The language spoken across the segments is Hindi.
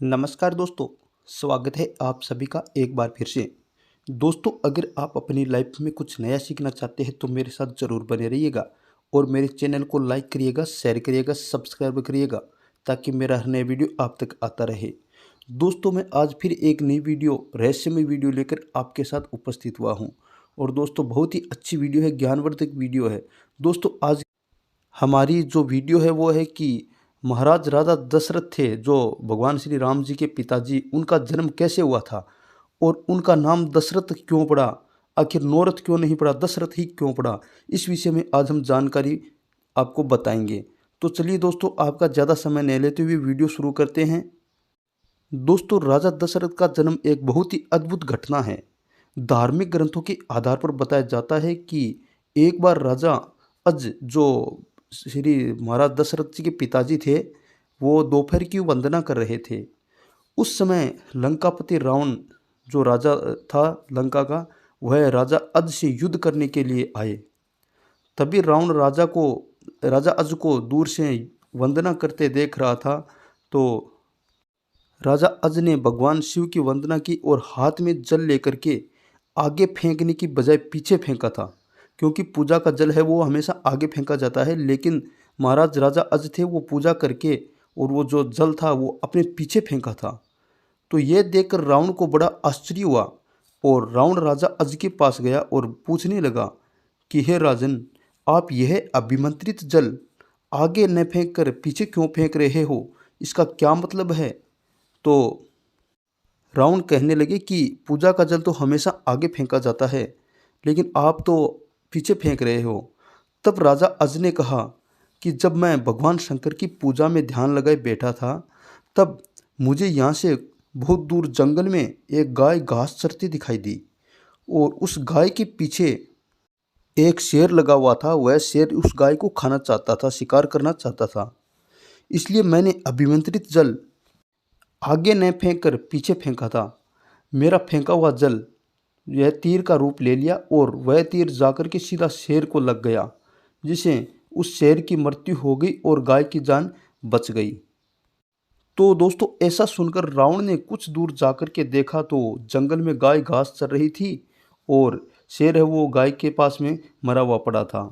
नमस्कार दोस्तों। स्वागत है आप सभी का एक बार फिर से। दोस्तों, अगर आप अपनी लाइफ में कुछ नया सीखना चाहते हैं तो मेरे साथ ज़रूर बने रहिएगा और मेरे चैनल को लाइक करिएगा, शेयर करिएगा, सब्सक्राइब करिएगा ताकि मेरा हर नया वीडियो आप तक आता रहे। दोस्तों, मैं आज फिर एक नई वीडियो, रहस्यमय वीडियो लेकर आपके साथ उपस्थित हुआ हूँ। और दोस्तों, बहुत ही अच्छी वीडियो है, ज्ञानवर्धक वीडियो है। दोस्तों, आज हमारी जो वीडियो है वो है कि महाराज राजा दशरथ थे, जो भगवान श्री राम जी के पिताजी, उनका जन्म कैसे हुआ था और उनका नाम दशरथ क्यों पड़ा। आखिर नौरथ क्यों नहीं पड़ा, दशरथ ही क्यों पड़ा। इस विषय में आज हम जानकारी आपको बताएंगे। तो चलिए दोस्तों, आपका ज़्यादा समय नहीं लेते हुए वीडियो शुरू करते हैं। दोस्तों, राजा दशरथ का जन्म एक बहुत ही अद्भुत घटना है। धार्मिक ग्रंथों के आधार पर बताया जाता है कि एक बार राजा अज, जो श्री महाराज दशरथ जी के पिताजी थे, वो दोपहर की वंदना कर रहे थे। उस समय लंकापति रावण, जो राजा था लंका का, वह राजा अज से युद्ध करने के लिए आए। तभी रावण राजा अज को दूर से वंदना करते देख रहा था। तो राजा अज ने भगवान शिव की वंदना की और हाथ में जल लेकर के आगे फेंकने की बजाय पीछे फेंका था, क्योंकि पूजा का जल है वो हमेशा आगे फेंका जाता है। लेकिन महाराज राजा अज थे, वो पूजा करके और वो जो जल था वो अपने पीछे फेंका था। तो ये देखकर रावण को बड़ा आश्चर्य हुआ और रावण राजा अज के पास गया और पूछने लगा कि हे राजन, आप यह अभिमंत्रित जल आगे न फेंक कर पीछे क्यों फेंक रहे हो, इसका क्या मतलब है। तो रावण कहने लगे कि पूजा का जल तो हमेशा आगे फेंका जाता है, लेकिन आप तो पीछे फेंक रहे हो। तब राजा अज ने कहा कि जब मैं भगवान शंकर की पूजा में ध्यान लगाए बैठा था, तब मुझे यहाँ से बहुत दूर जंगल में एक गाय घास चरती दिखाई दी और उस गाय के पीछे एक शेर लगा हुआ था। वह शेर उस गाय को खाना चाहता था, शिकार करना चाहता था। इसलिए मैंने अभिमंत्रित जल आगे न फेंक कर पीछे फेंका था। मेरा फेंका हुआ जल यह तीर का रूप ले लिया और वह तीर जाकर के सीधा शेर को लग गया, जिससे उस शेर की मृत्यु हो गई और गाय की जान बच गई। तो दोस्तों, ऐसा सुनकर रावण ने कुछ दूर जाकर के देखा तो जंगल में गाय घास चर रही थी और शेर है वो गाय के पास में मरा हुआ पड़ा था।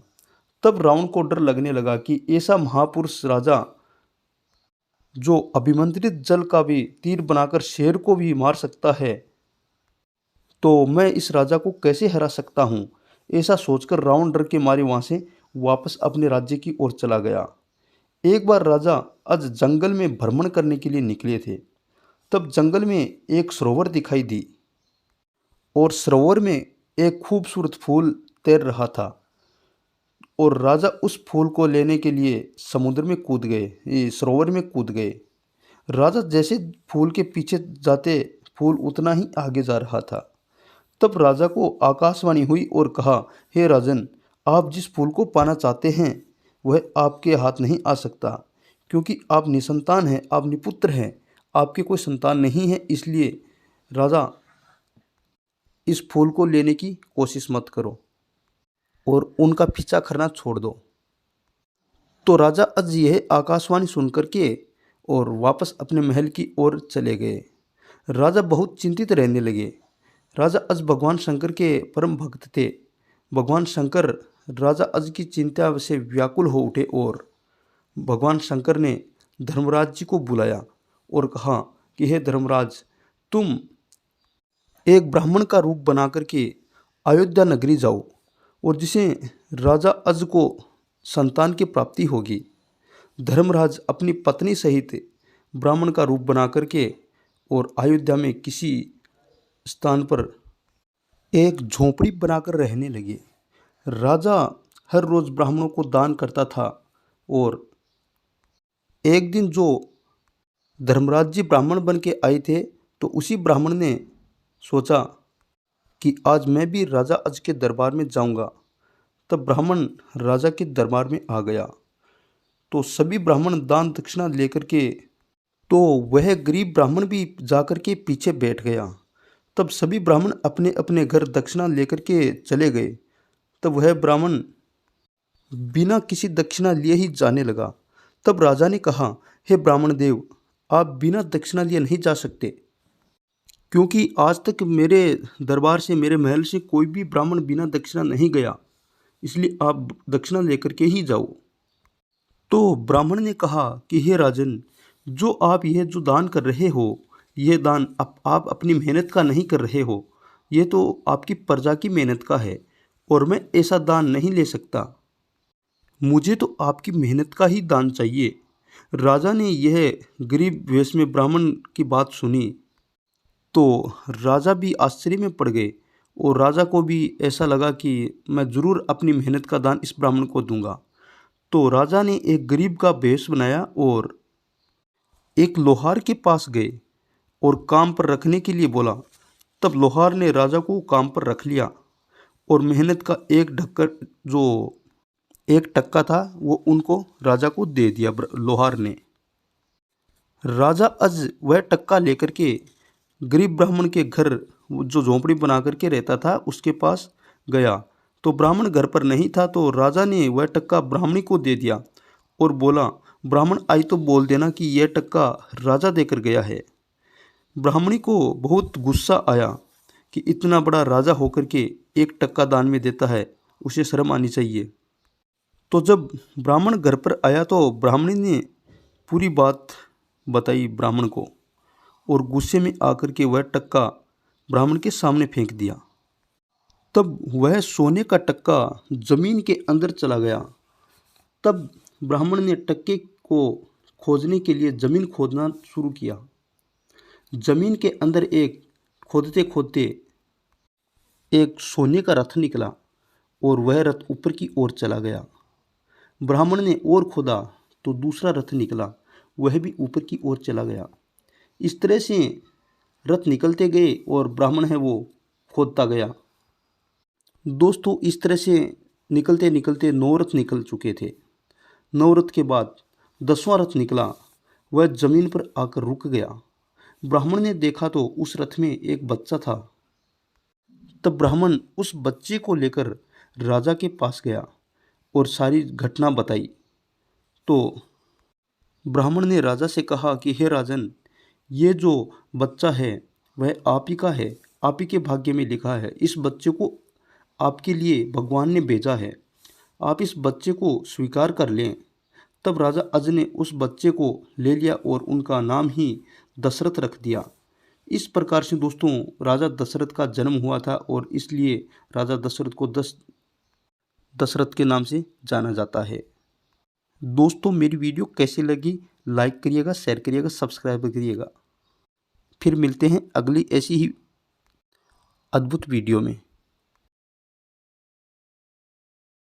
तब रावण को डर लगने लगा कि ऐसा महापुरुष राजा, जो अभिमंत्रित जल का भी तीर बनाकर शेर को भी मार सकता है, तो मैं इस राजा को कैसे हरा सकता हूँ। ऐसा सोचकर रावण डर के मारे वहाँ से वापस अपने राज्य की ओर चला गया। एक बार राजा अज जंगल में भ्रमण करने के लिए निकले थे। तब जंगल में एक सरोवर दिखाई दी और सरोवर में एक खूबसूरत फूल तैर रहा था और राजा उस फूल को लेने के लिए समुद्र में कूद गए, ये सरोवर में कूद गए। राजा जैसे फूल के पीछे जाते, फूल उतना ही आगे जा रहा था। तब राजा को आकाशवाणी हुई और कहा, हे राजन, आप जिस फूल को पाना चाहते हैं वह आपके हाथ नहीं आ सकता, क्योंकि आप निसंतान हैं, आप निपुत्र हैं, आपके कोई संतान नहीं है। इसलिए राजा, इस फूल को लेने की कोशिश मत करो और उनका पीछा करना छोड़ दो। तो राजा अज यह आकाशवाणी सुनकर के और वापस अपने महल की ओर चले गए। राजा बहुत चिंतित रहने लगे। राजा अज भगवान शंकर के परम भक्त थे। भगवान शंकर राजा अज की चिंता से व्याकुल हो उठे और भगवान शंकर ने धर्मराज जी को बुलाया और कहा कि हे धर्मराज, तुम एक ब्राह्मण का रूप बना करके अयोध्या नगरी जाओ और जिसे राजा अज को संतान की प्राप्ति होगी। धर्मराज अपनी पत्नी सहित ब्राह्मण का रूप बना करके और अयोध्या में किसी स्थान पर एक झोंपड़ी बनाकर रहने लगे। राजा हर रोज ब्राह्मणों को दान करता था और एक दिन जो धर्मराज जी ब्राह्मण बन के आए थे, तो उसी ब्राह्मण ने सोचा कि आज मैं भी राजा अज के दरबार में जाऊंगा। तब ब्राह्मण राजा के दरबार में आ गया तो सभी ब्राह्मण दान दक्षिणा लेकर के, तो वह गरीब ब्राह्मण भी जाकर के पीछे बैठ गया। तब सभी ब्राह्मण अपने अपने घर दक्षिणा लेकर के चले गए। तब वह ब्राह्मण बिना किसी दक्षिणा लिए ही जाने लगा। तब राजा ने कहा, हे ब्राह्मण देव, आप बिना दक्षिणा लिए नहीं जा सकते, क्योंकि आज तक मेरे दरबार से, मेरे महल से कोई भी ब्राह्मण बिना दक्षिणा नहीं गया, इसलिए आप दक्षिणा लेकर के ही जाओ। तो ब्राह्मण ने कहा कि हे राजन, जो आप यह जो दान कर रहे हो, यह दान आप अपनी मेहनत का नहीं कर रहे हो, ये तो आपकी प्रजा की मेहनत का है, और मैं ऐसा दान नहीं ले सकता। मुझे तो आपकी मेहनत का ही दान चाहिए। राजा ने यह गरीब वेश में ब्राह्मण की बात सुनी तो राजा भी आश्चर्य में पड़ गए, और राजा को भी ऐसा लगा कि मैं ज़रूर अपनी मेहनत का दान इस ब्राह्मण को दूंगा। तो राजा ने एक गरीब का भेष बनाया और एक लोहार के पास गए और काम पर रखने के लिए बोला। तब लोहार ने राजा को काम पर रख लिया और मेहनत का एक टक्का था वो उनको राजा को दे दिया लोहार ने। राजा आज वह टक्का लेकर के गरीब ब्राह्मण के घर, जो झोंपड़ी बना करके रहता था, उसके पास गया। तो ब्राह्मण घर पर नहीं था, तो राजा ने वह टक्का ब्राह्मणी को दे दिया और बोला, ब्राह्मण आई तो बोल देना कि यह टक्का राजा देकर गया है। ब्राह्मणी को बहुत गुस्सा आया कि इतना बड़ा राजा होकर के एक टक्का दान में देता है, उसे शर्म आनी चाहिए। तो जब ब्राह्मण घर पर आया तो ब्राह्मणी ने पूरी बात बताई ब्राह्मण को, और गुस्से में आकर के वह टक्का ब्राह्मण के सामने फेंक दिया। तब वह सोने का टक्का जमीन के अंदर चला गया। तब ब्राह्मण ने टक्के को खोजने के लिए जमीन खोदना शुरू किया। जमीन के अंदर खोदते खोदते एक सोने का रथ निकला और वह रथ ऊपर की ओर चला गया। ब्राह्मण ने और खोदा तो दूसरा रथ निकला, वह भी ऊपर की ओर चला गया। इस तरह से रथ निकलते गए और ब्राह्मण है वो खोदता गया। दोस्तों, इस तरह से निकलते निकलते 9 रथ निकल चुके थे। 9 रथ के बाद 10वां रथ निकला, वह जमीन पर आकर रुक गया। ब्राह्मण ने देखा तो उस रथ में एक बच्चा था। तब ब्राह्मण उस बच्चे को लेकर राजा के पास गया और सारी घटना बताई। तो ब्राह्मण ने राजा से कहा कि हे राजन, ये जो बच्चा है वह आप ही का है, आप ही के भाग्य में लिखा है। इस बच्चे को आपके लिए भगवान ने भेजा है, आप इस बच्चे को स्वीकार कर लें। तब राजा अज ने उस बच्चे को ले लिया और उनका नाम ही दशरथ रख दिया। इस प्रकार से दोस्तों राजा दशरथ का जन्म हुआ था, और इसलिए राजा दशरथ को दशरथ के नाम से जाना जाता है। दोस्तों, मेरी वीडियो कैसी लगी, लाइक करिएगा, शेयर करिएगा, सब्सक्राइब करिएगा। फिर मिलते हैं अगली ऐसी ही अद्भुत वीडियो में।